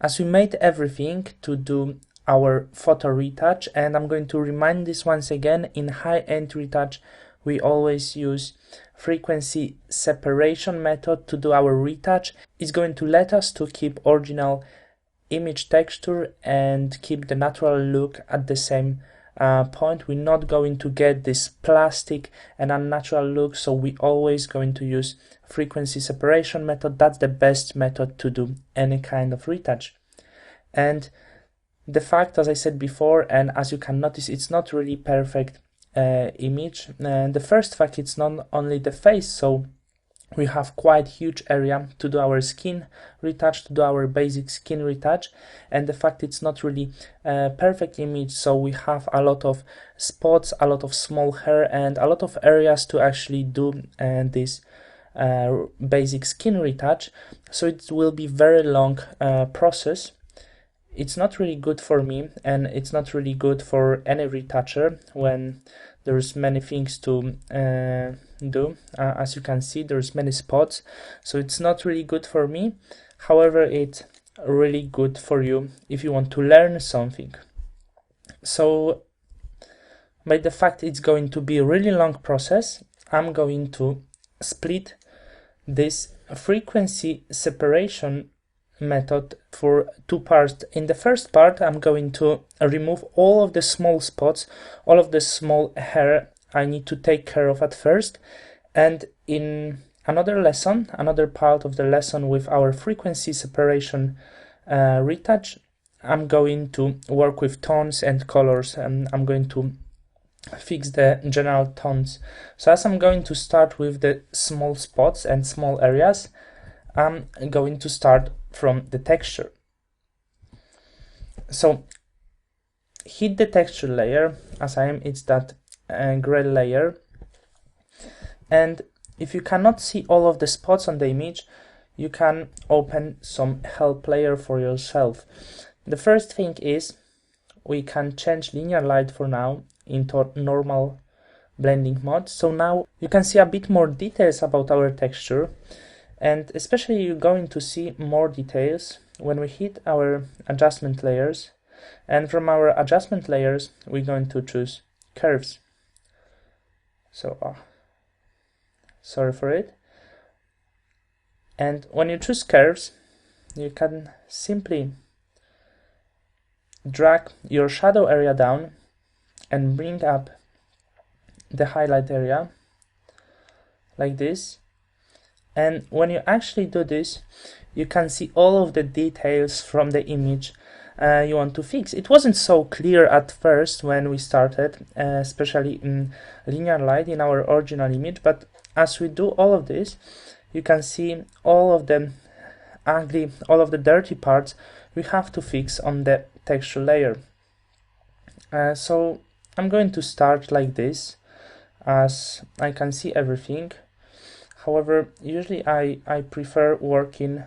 As we made everything to do our photo retouch, and I'm going to remind this once again, in high-end retouch we always use frequency separation method to do our retouch. It's going to let us to keep original image texture and keep the natural look at the same point. We're not going to get this plastic and unnatural look, so we always going to use frequency separation method. That's the best method to do any kind of retouch. And the fact, as I said before, and as you can notice, it's not really perfect image. And the first fact, it's not only the face, so we have quite huge area to do our skin retouch, to do our basic skin retouch, and the fact it's not really a perfect image, so we have a lot of spots, a lot of small hair, and a lot of areas to actually do this basic skin retouch. So it will be very long process. It's not really good for me, and it's not really good for any retoucher when there's many things to do. As you can see, there's many spots, so it's not really good for me. However, it's really good for you if you want to learn something. So by the fact it's going to be a really long process, I'm going to split this frequency separation method for two parts. In the first part, I'm going to remove all of the small spots, all of the small hair I need to take care of at first, and in another lesson, another part of the lesson with our frequency separation retouch, I'm going to work with tones and colors, and I'm going to fix the general tones. So as I'm going to start with the small spots and small areas, I'm going to start from the texture. So hit the texture layer, as it's that gray layer, and if you cannot see all of the spots on the image, you can open some help layer for yourself. The first thing is we can change linear light for now into normal blending mode, so now you can see a bit more details about our texture. And especially you're going to see more details when we hit our adjustment layers, and from our adjustment layers we're going to choose curves. So sorry for it. And when you choose curves, you can simply drag your shadow area down and bring up the highlight area like this. And when you actually do this, you can see all of the details from the image you want to fix. It wasn't so clear at first when we started, especially in linear light in our original image, but as we do all of this, you can see all of the ugly, all of the dirty parts we have to fix on the texture layer. So I'm going to start like this, as I can see everything. However, usually I prefer working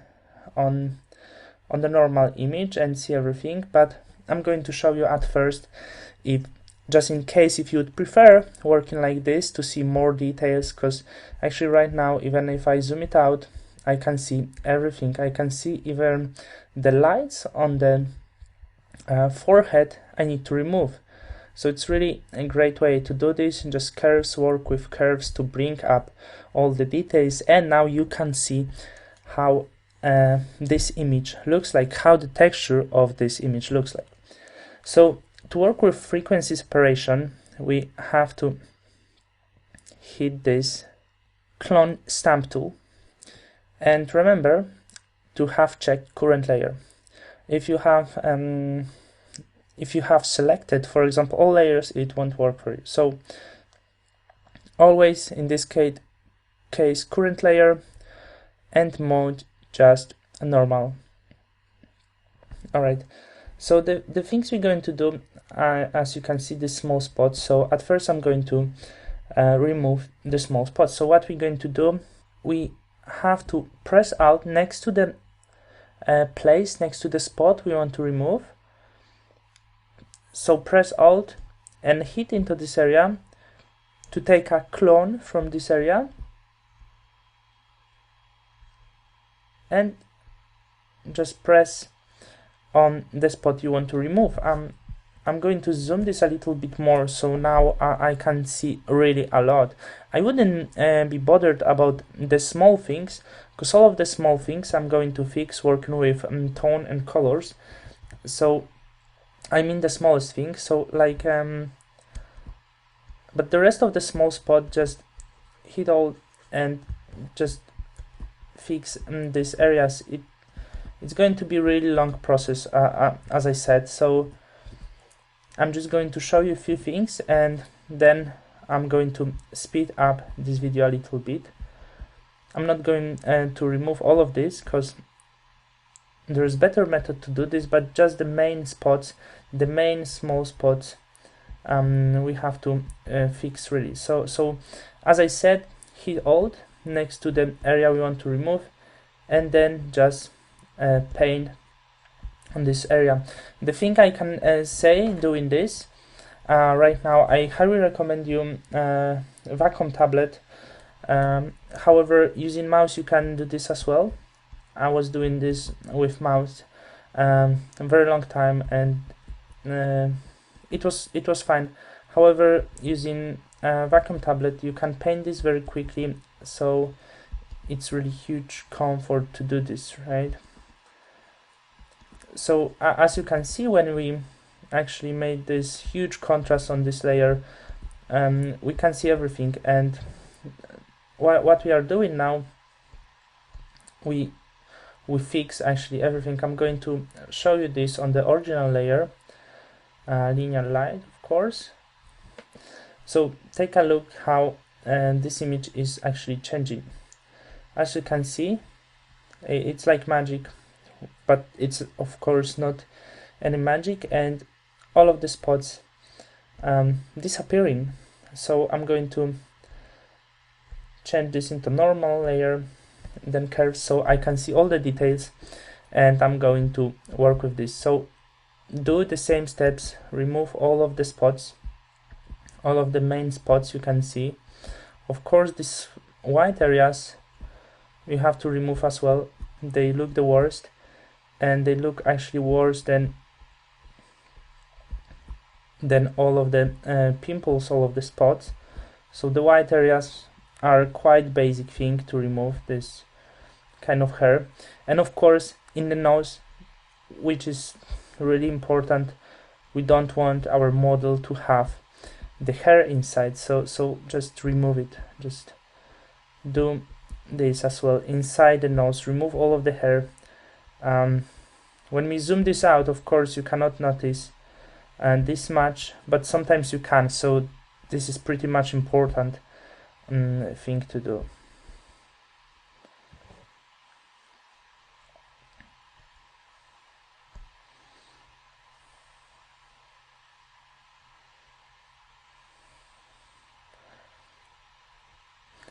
on the normal image and see everything, but I'm going to show you at first, if just in case if you would prefer working like this to see more details, because actually right now, even if I zoom it out, I can see everything. I can see even the lights on the forehead I need to remove. So it's really a great way to do this. Just curves, work with curves to bring up all the details, and now you can see how this image looks like, how the texture of this image looks like. So to work with frequency separation, we have to hit this clone stamp tool, and remember to have checked current layer. If you have selected, for example, all layers, it won't work for you. So always in this case current layer, and mode just a normal. Alright, so the things we're going to do are, as you can see, the small spots. So at first I'm going to remove the small spots. So what we're going to do, we have to press Alt next to the place, next to the spot we want to remove. So press Alt and hit into this area to take a clone from this area, and just press on the spot you want to remove. I'm going to zoom this a little bit more, so now I can see really a lot. I wouldn't be bothered about the small things, because all of the small things I'm going to fix working with tone and colors. So I mean the smallest thing, so like but the rest of the small spot, just hit all and just fix these areas. It's going to be a really long process, as I said, so I'm just going to show you a few things and then I'm going to speed up this video a little bit. I'm not going to remove all of this because there's better method to do this, but just the main spots, the main small spots, we have to fix really. So as I said, hit Alt next to the area we want to remove and then just paint on this area. The thing I can say doing this right now, I highly recommend you vacuum tablet. However, using mouse you can do this as well. I was doing this with mouse a very long time and it was fine. However, using vacuum tablet you can paint this very quickly, so it's really huge comfort to do this, right? So as you can see, when we actually made this huge contrast on this layer, we can see everything. And what we are doing now, we fix actually everything. I'm going to show you this on the original layer, linear light, of course. So take a look how this image is actually changing. As you can see, it's like magic, but it's of course not any magic, and all of the spots disappearing. So I'm going to change this into normal layer, then curve, so I can see all the details, and I'm going to work with this. So do the same steps, remove all of the spots, all of the main spots you can see. Of course, these white areas you have to remove as well. They look the worst, and they look actually worse than all of the pimples, all of the spots. So the white areas are quite basic thing to remove, this kind of hair. And of course in the nose, which is really important, we don't want our model to have the hair inside, so just remove it. Just do this as well inside the nose, remove all of the hair. When we zoom this out, of course you cannot notice this much, but sometimes you can, so this is pretty much important thing to do.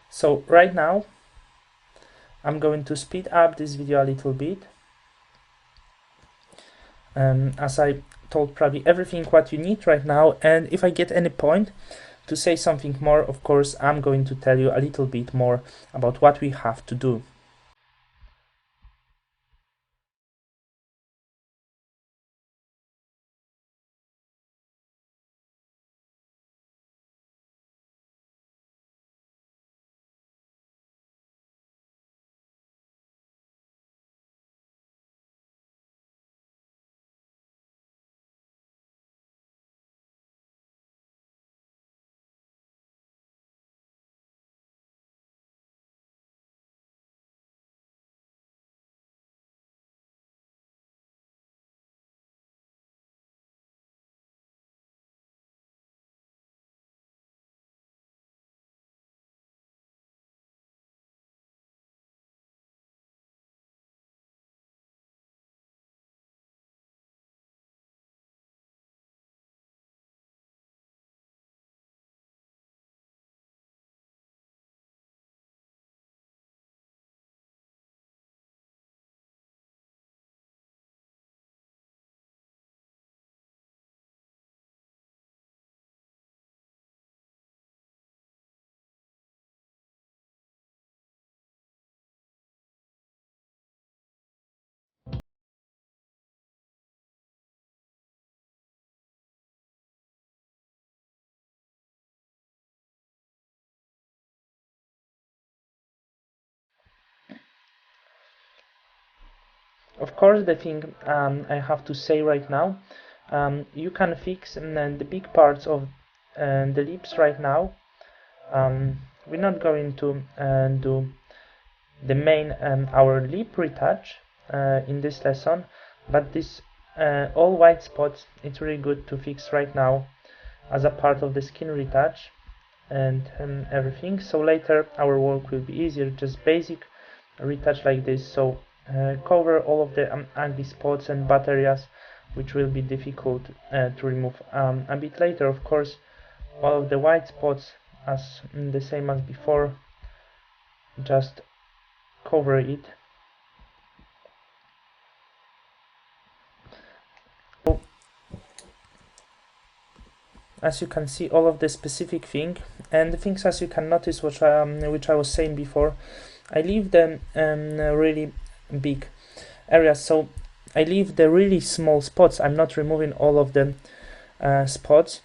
So right now I'm going to speed up this video a little bit. As I told probably everything what you need right now, and if I get any point to say something more, of course I'm going to tell you a little bit more about what we have to do. Of course, the thing I have to say right now, you can fix the big parts of the lips right now. We're not going to do the main our lip retouch in this lesson, but this all white spots, it's really good to fix right now as a part of the skin retouch and everything. So later our work will be easier, just basic retouch like this. So cover all of the ugly spots and bad areas which will be difficult to remove a bit later. Of course, all of the white spots, as the same as before, just cover it. So, as you can see, all of the specific thing and the things, as you can notice, which I was saying before, I leave them really big areas, so I leave the really small spots. I'm not removing all of the spots,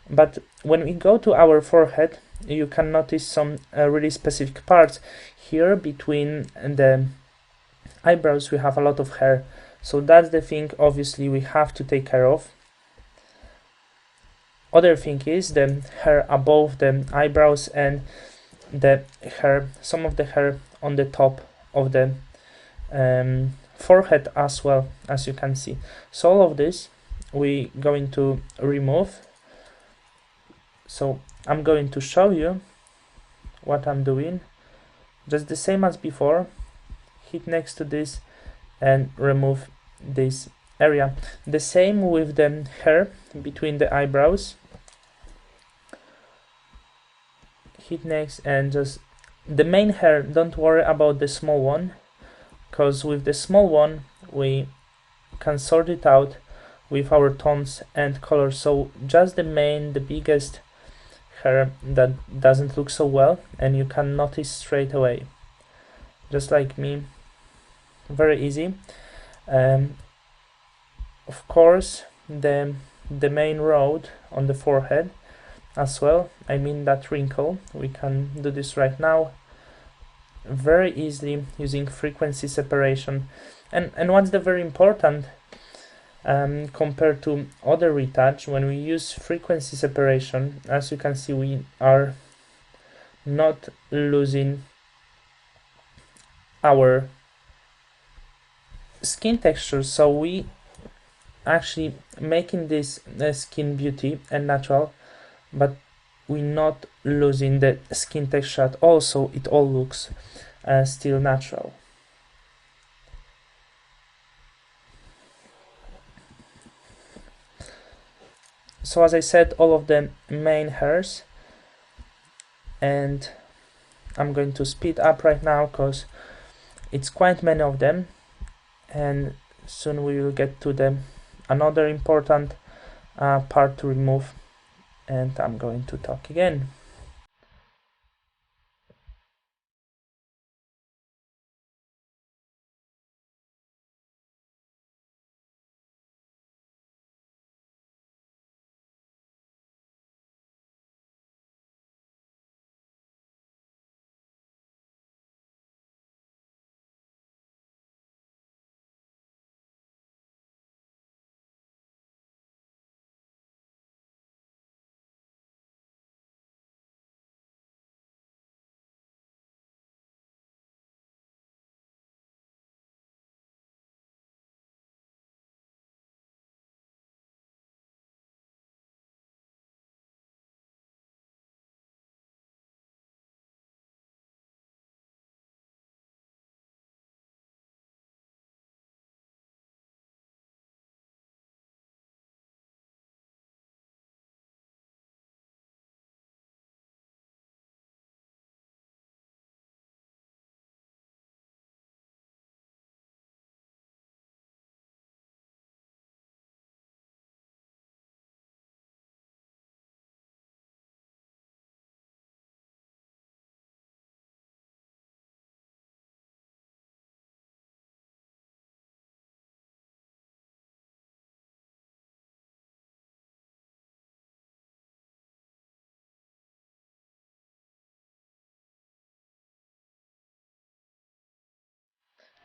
but when we go to our forehead, you can notice some really specific parts. Here between the eyebrows we have a lot of hair, so that's the thing obviously we have to take care of. Other thing is the hair above the eyebrows and the hair, some of the hair on the top of the forehead as well, as you can see. So all of this we going to remove. So I'm going to show you what I'm doing. Just the same as before, hit next to this and remove this area. The same with the hair between the eyebrows. Hit next and just the main hair, don't worry about the small one, because with the small one we can sort it out with our tones and colors. So just the biggest hair that doesn't look so well, and you can notice straight away, just like me. Very easy. Of course, the main road on the forehead as well, I mean that wrinkle, we can do this right now very easily using frequency separation. And what's the very important, compared to other retouch, when we use frequency separation, as you can see, we are not losing our skin texture, so we actually making this skin beauty and natural, but we're not losing the skin texture at all, so it all looks still natural. So as I said, all of the main hairs, and I'm going to speed up right now because it's quite many of them, and soon we will get to the another important part to remove, and I'm going to talk again.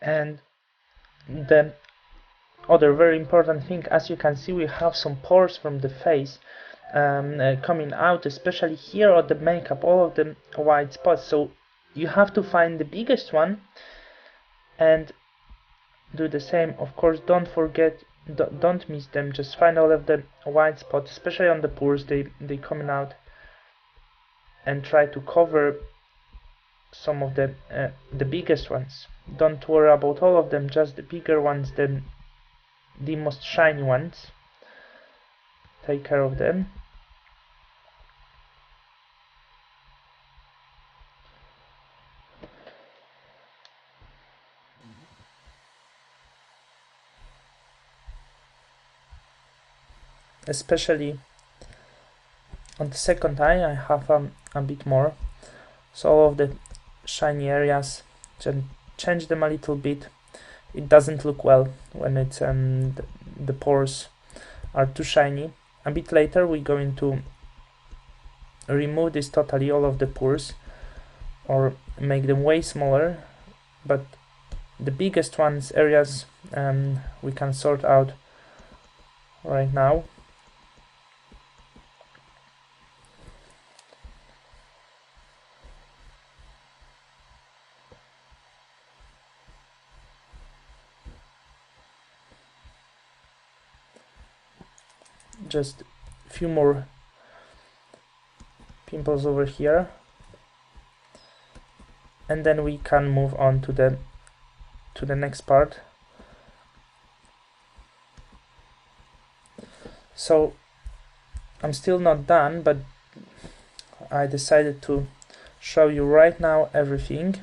And the other very important thing, as you can see, we have some pores from the face coming out, especially here on the makeup, all of the white spots. So you have to find the biggest one and do the same. Of course, don't forget, don't miss them. Just find all of the white spots, especially on the pores, they coming out, and try to cover some of the biggest ones. Don't worry about all of them, just the bigger ones, the most shiny ones. Take care of them. Especially on the second eye, I have a bit more. So all of the shiny areas, change them a little bit. It doesn't look well when it's the pores are too shiny. A bit later we're going to remove this totally, all of the pores, or make them way smaller, but the biggest ones areas we can sort out right now. Just a few more pimples over here, and then we can move on to the next part. So I'm still not done, but I decided to show you right now everything.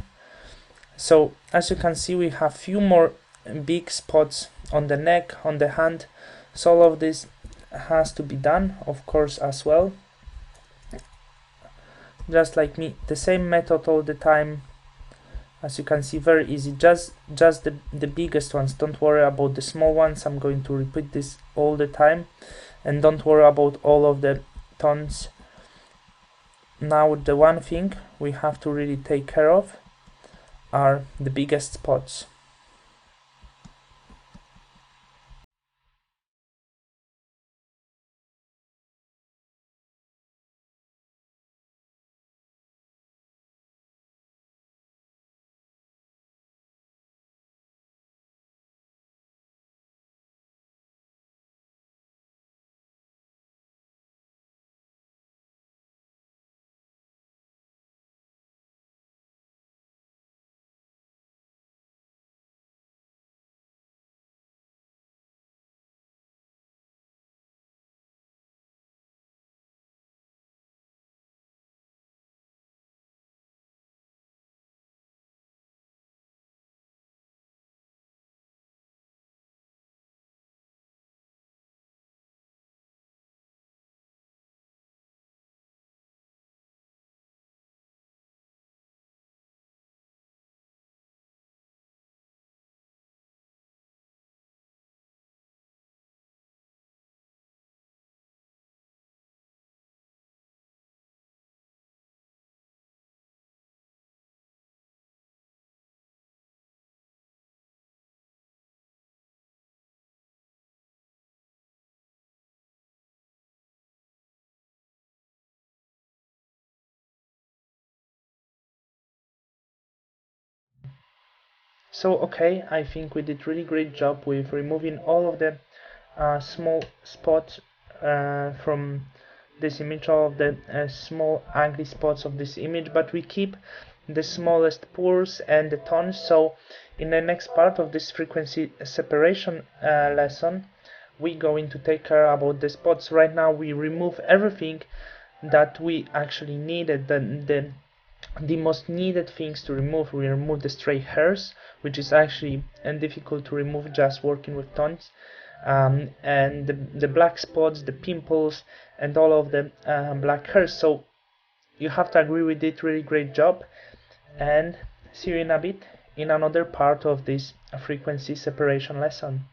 So as you can see, we have few more big spots on the neck, on the hand. So all of this has to be done, of course, as well. Just like me, the same method all the time. As you can see, very easy. Just the biggest ones. Don't worry about the small ones. I'm going to repeat this all the time, and don't worry about all of the tones. Now the one thing we have to really take care of are the biggest spots. So okay, I think we did really great job with removing all of the small spots from this image, all of the small ugly spots of this image, but we keep the smallest pores and the tones. So in the next part of this frequency separation lesson, we're going to take care about the spots. Right now we remove everything that we actually needed, the most needed things to remove. We remove the stray hairs, which is actually difficult to remove just working with tones, and the black spots, the pimples, and all of the black hairs. So you have to agree we did really great job, and see you in a bit in another part of this frequency separation lesson.